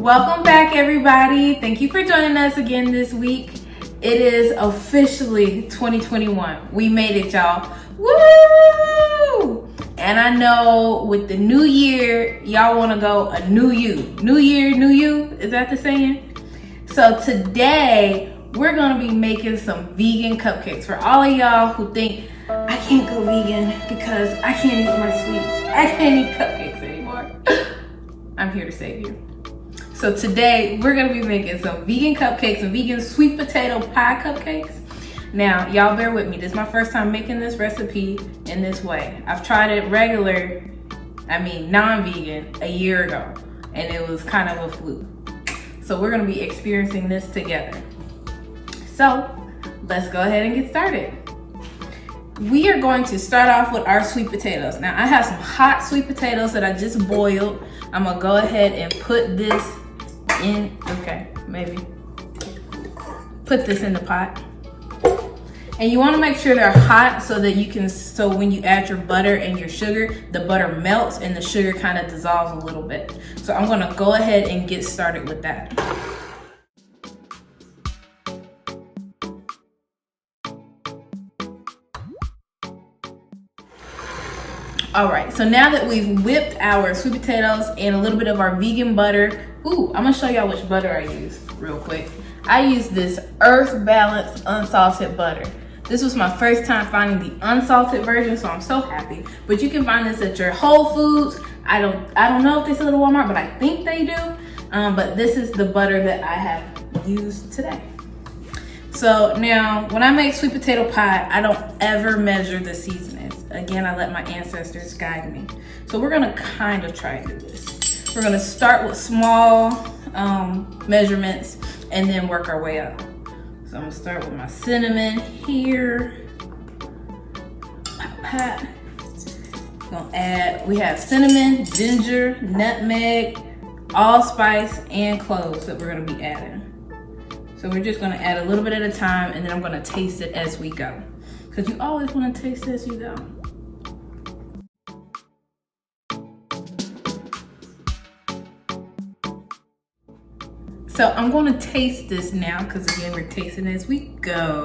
Welcome back, everybody. Thank you for joining us again this week. It is officially 2021. We made it, y'all. Woo! And I know with the new year, y'all want to go a new you. New year, new you. Is that the saying? So today, we're going to be making some vegan cupcakes. For all of y'all who think, I can't go vegan because I can't eat my sweets. I can't eat cupcakes anymore. I'm here to save you. So today, we're gonna be making some vegan cupcakes and vegan sweet potato pie cupcakes. Now, y'all bear with me. This is my first time making this recipe in this way. I've tried it non-vegan a year ago, and it was kind of a fluke. So we're gonna be experiencing this together. So let's go ahead and get started. We are going to start off with our sweet potatoes. Now, I have some hot sweet potatoes that I just boiled. I'm gonna go ahead and put this in, put this in the pot. And you wanna make sure they're hot so when you add your butter and your sugar, the butter melts and the sugar kind of dissolves a little bit. So I'm gonna go ahead and get started with that. All right, so now that we've whipped our sweet potatoes and a little bit of our vegan butter, I'm gonna show y'all which butter I use real quick. I use this Earth Balanced unsalted butter. This was my first time finding the unsalted version, so I'm so happy. But you can find this at your Whole Foods. I don't know if they sell it at Walmart, but I think they do. But this is the butter that I have used today. So now, when I make sweet potato pie, I don't ever measure the seasonings. Again, I let my ancestors guide me. So we're gonna kind of try to do this. We're gonna start with small measurements and then work our way up. So I'm gonna start with my cinnamon here. We have cinnamon, ginger, nutmeg, allspice, and cloves that we're gonna be adding. So we're just gonna add a little bit at a time, and then I'm gonna taste it as we go. Because you always wanna taste it as you go. So I'm gonna taste this now, because again, we're tasting as we go.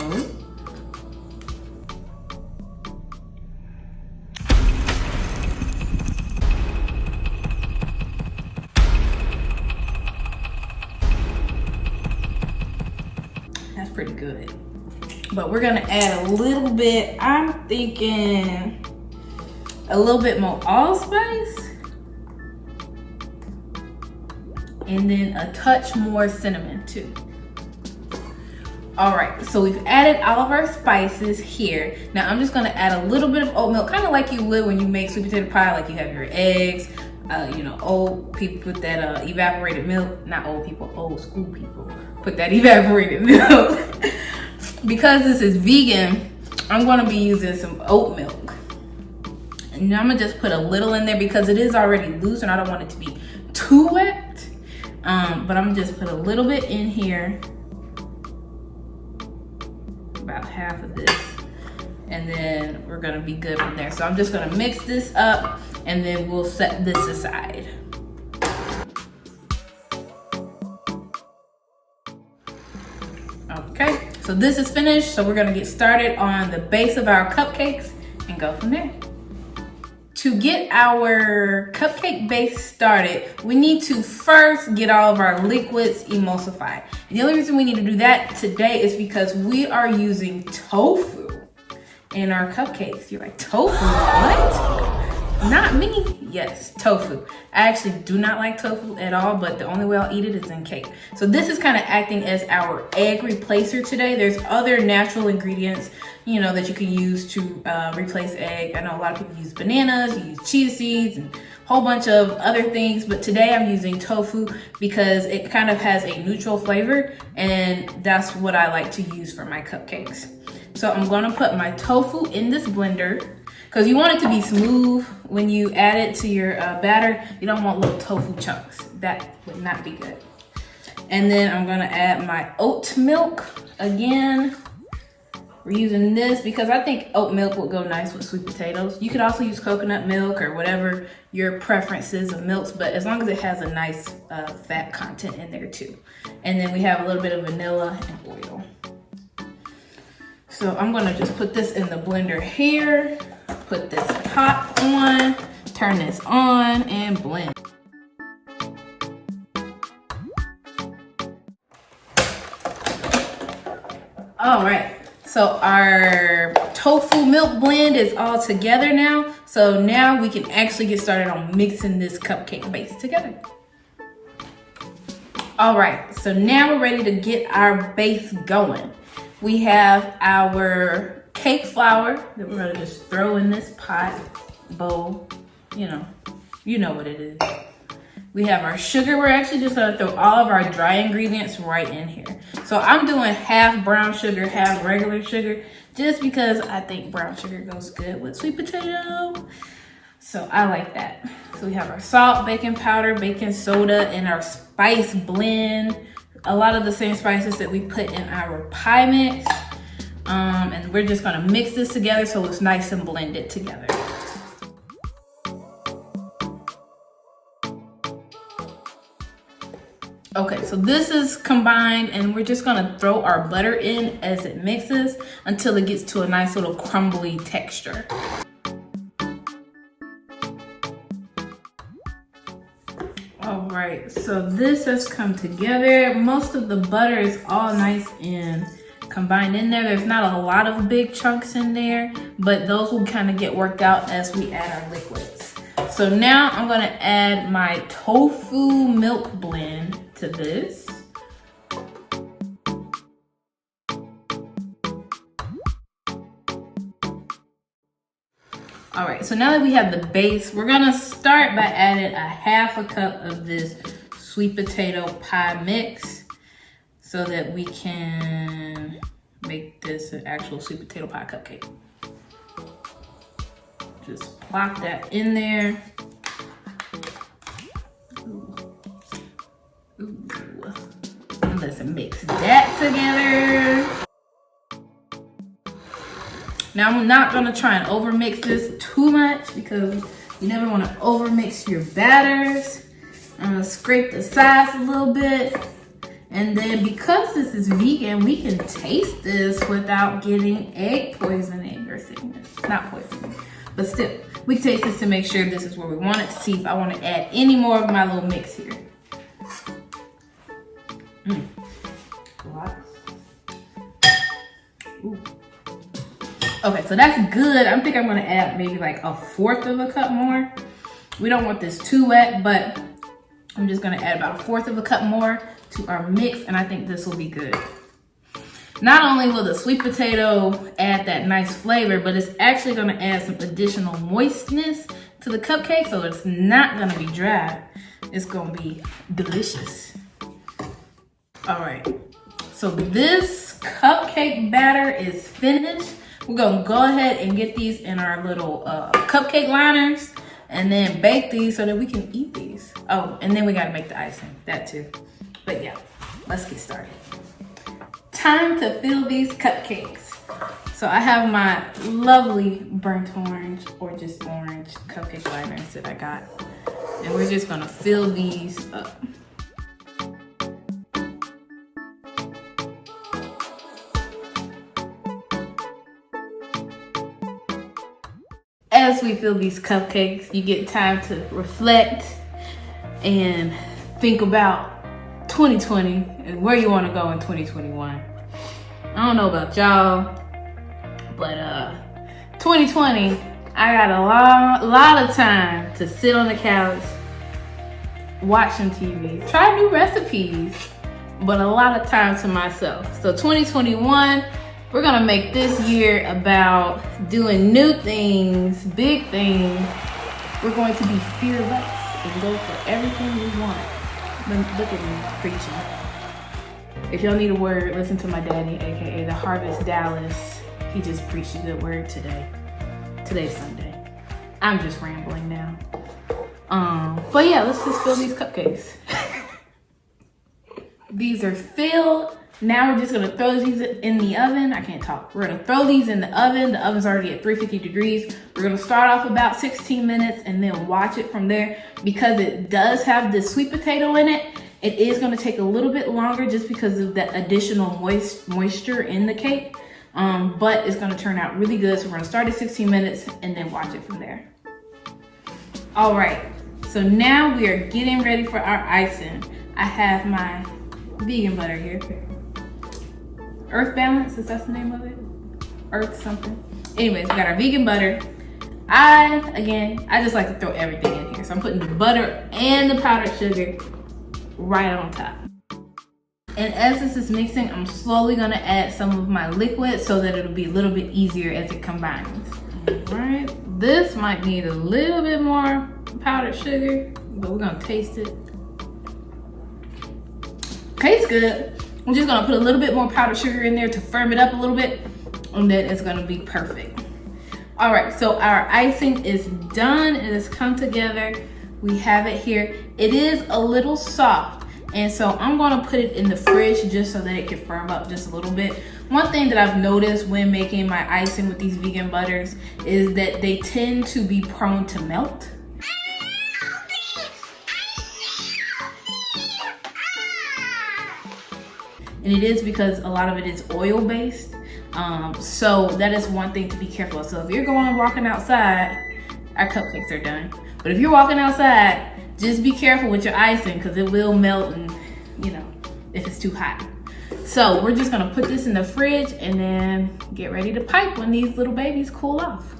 That's pretty good. But we're gonna add a little bit, I'm thinking a little bit more allspice. And then a touch more cinnamon too. All right, so we've added all of our spices here. Now I'm just gonna add a little bit of oat milk, kind of like you would when you make sweet potato pie, like you have your eggs. Old people put that evaporated milk, not old people, old school people put that evaporated milk. Because this is vegan, I'm gonna be using some oat milk. And I'm gonna just put a little in there because it is already loose and I don't want it to be too wet. But I'm gonna just put a little bit in here, about half of this, and then we're gonna be good from there. So I'm just gonna mix this up and then we'll set this aside. Okay, so this is finished. So we're gonna get started on the base of our cupcakes and go from there. To get our cupcake base started, we need to first get all of our liquids emulsified. And the only reason we need to do that today is because we are using tofu in our cupcakes. You're like, tofu, what? Not me. Yes, tofu. I actually do not like tofu at all, but the only way I'll eat it is in cake. So this is kind of acting as our egg replacer today. There's other natural ingredients, that you can use to replace egg. I know a lot of people use bananas, you use chia seeds, and a whole bunch of other things, but today I'm using tofu because it kind of has a neutral flavor, and that's what I like to use for my cupcakes. So I'm gonna put my tofu in this blender, because you want it to be smooth when you add it to your batter. You don't want little tofu chunks. That would not be good. And then I'm gonna add my oat milk again. We're using this because I think oat milk would go nice with sweet potatoes. You could also use coconut milk or whatever your preference is of milks, but as long as it has a nice fat content in there too. And then we have a little bit of vanilla and oil. So I'm gonna just put this in the blender here, put this top on, turn this on, and blend. All right. So our tofu milk blend is all together now. So now we can actually get started on mixing this cupcake base together. All right, so now we're ready to get our base going. We have our cake flour that we're gonna just throw in this pot, bowl, you know what it is. We have our sugar. We're actually just gonna throw all of our dry ingredients right in here. So I'm doing half brown sugar, half regular sugar, just because I think brown sugar goes good with sweet potato. So I like that. So we have our salt, baking powder, baking soda, and our spice blend. A lot of the same spices that we put in our pie mix. And we're just gonna mix this together so it's nice and blended together. Okay, so this is combined and we're just gonna throw our butter in as it mixes until it gets to a nice little crumbly texture. All right, so this has come together. Most of the butter is all nice and combined in there. There's not a lot of big chunks in there, but those will kind of get worked out as we add our liquids. So now I'm gonna add my tofu milk blend to this. All right, so now that we have the base, we're gonna start by adding a half a cup of this sweet potato pie mix so that we can make this an actual sweet potato pie cupcake. Just plop that in there. Ooh. And let's mix that together. Now I'm not gonna try and overmix this too much because you never wanna overmix your batters. I'm gonna scrape the sides a little bit. And then because this is vegan, we can taste this without getting egg poisoning or sickness. Not poisoning, but still, we can taste this to make sure this is where we want it, to see if I want to add any more of my little mix here. Ooh. Okay, so that's good. I think I'm gonna add maybe like 1/4 of a cup more. We don't want this too wet, but I'm just gonna add about 1/4 of a cup more to our mix, and I think this will be good. Not only will the sweet potato add that nice flavor, but it's actually gonna add some additional moistness to the cupcake, so it's not gonna be dry. It's gonna be delicious. All right, so this cupcake batter is finished. We're gonna go ahead and get these in our little cupcake liners and then bake these so that we can eat these. Oh, and then we gotta make the icing, that too. But yeah, let's get started. Time to fill these cupcakes. So I have my lovely burnt orange or just orange cupcake liners that I got. And we're just gonna fill these up. As we fill these cupcakes, you get time to reflect and think about 2020 and where you want to go in 2021. I don't know about y'all, but 2020, I got a lot of time to sit on the couch, watching TV, try new recipes, but a lot of time to myself. So 2021, we're gonna make this year about doing new things, big things. We're going to be fearless and go for everything we want. Look at me preaching. If y'all need a word, listen to my daddy, AKA the Harvest Dallas. He just preached a good word today. Today's Sunday. I'm just rambling now. But yeah, let's just fill these cupcakes. These are filled. Now we're just gonna throw these in the oven. I can't talk. We're gonna throw these in the oven. The oven's already at 350 degrees. We're gonna start off about 16 minutes and then watch it from there. Because it does have the sweet potato in it, it is gonna take a little bit longer just because of the additional moisture in the cake. But it's gonna turn out really good. So we're gonna start at 16 minutes and then watch it from there. All right, so now we are getting ready for our icing. I have my vegan butter here. Earth Balance, is that the name of it? Earth something. Anyways, we got our vegan butter. I just like to throw everything in here. So I'm putting the butter and the powdered sugar right on top. And as this is mixing, I'm slowly gonna add some of my liquid so that it'll be a little bit easier as it combines. All right, this might need a little bit more powdered sugar, but we're gonna taste it. Tastes good. I'm just gonna put a little bit more powdered sugar in there to firm it up a little bit, and then it's gonna be perfect. All right, so our icing is done. It has come together. We have it here. It is a little soft, and so I'm gonna put it in the fridge just so that it can firm up just a little bit. One thing that I've noticed when making my icing with these vegan butters is that they tend to be prone to melt. And it is because a lot of it is oil based. So that is one thing to be careful of. So if you're going walking outside, our cupcakes are done. But if you're walking outside, just be careful with your icing because it will melt and, if it's too hot. So we're just gonna put this in the fridge and then get ready to pipe when these little babies cool off.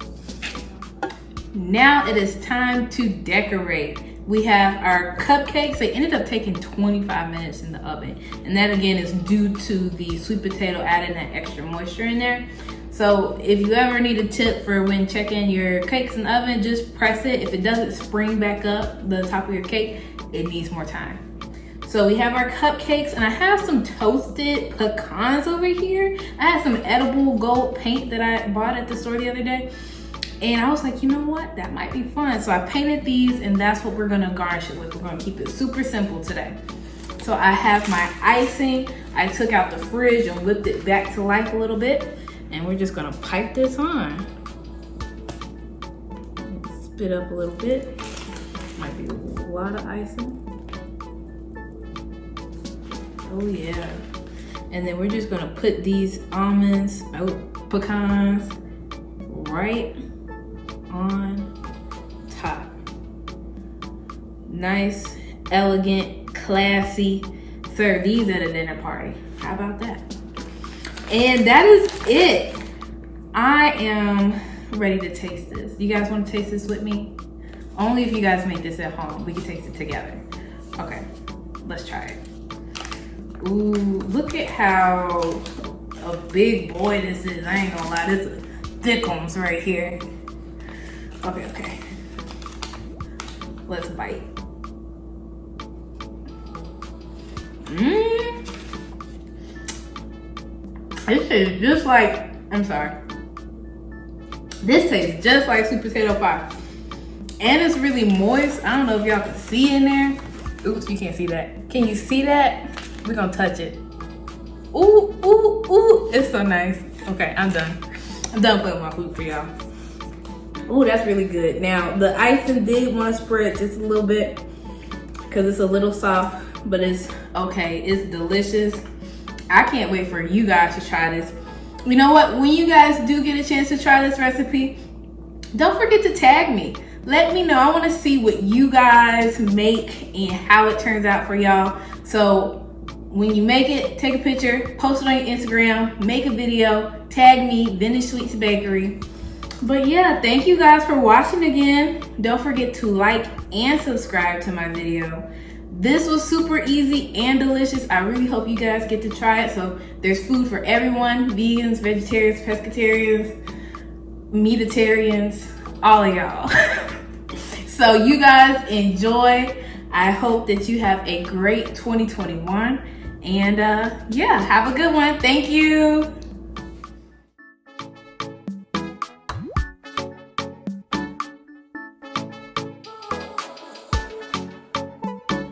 Now it is time to decorate. We have our cupcakes. They ended up taking 25 minutes in the oven. And that again is due to the sweet potato adding that extra moisture in there. So if you ever need a tip for when checking your cakes in the oven, just press it. If it doesn't spring back up the top of your cake, it needs more time. So we have our cupcakes, and I have some toasted pecans over here. I have some edible gold paint that I bought at the store the other day. And I was like, you know what? That might be fun. So I painted these, and that's what we're gonna garnish it with. We're gonna keep it super simple today. So I have my icing. I took out the fridge and whipped it back to life a little bit. And we're just gonna pipe this on. Spit up a little bit. Might be a lot of icing. Oh yeah. And then we're just gonna put these pecans right on top. Nice, elegant, classy. Serve these at a dinner party. How about that? And that is it. I am ready to taste this. You guys want to taste this with me? Only if you guys make this at home. We can taste it together. Okay, let's try it. Ooh, look at how a big boy this is. I ain't gonna lie, this is thickums right here. Okay. Let's bite. This tastes just like, this tastes just like sweet potato pie. And it's really moist. I don't know if y'all can see in there. Oops, you can't see that. Can you see that? We're gonna touch it. Ooh, ooh, ooh, it's so nice. Okay, I'm done. I'm done putting my food for y'all. Ooh, that's really good. Now, the icing did want to spread just a little bit because it's a little soft, but it's okay. It's delicious. I can't wait for you guys to try this. You know what? When you guys do get a chance to try this recipe, don't forget to tag me. Let me know. I want to see what you guys make and how it turns out for y'all. So when you make it, take a picture, post it on your Instagram, make a video, tag me, Vintage Sweets Bakery. But yeah, thank you guys for watching again. Don't forget to like and subscribe to my video. This was super easy and delicious. I really hope you guys get to try it. So there's food for everyone, vegans, vegetarians, pescatarians, meatitarians, all of y'all. So you guys enjoy. I hope that you have a great 2021. And yeah, have a good one. Thank you.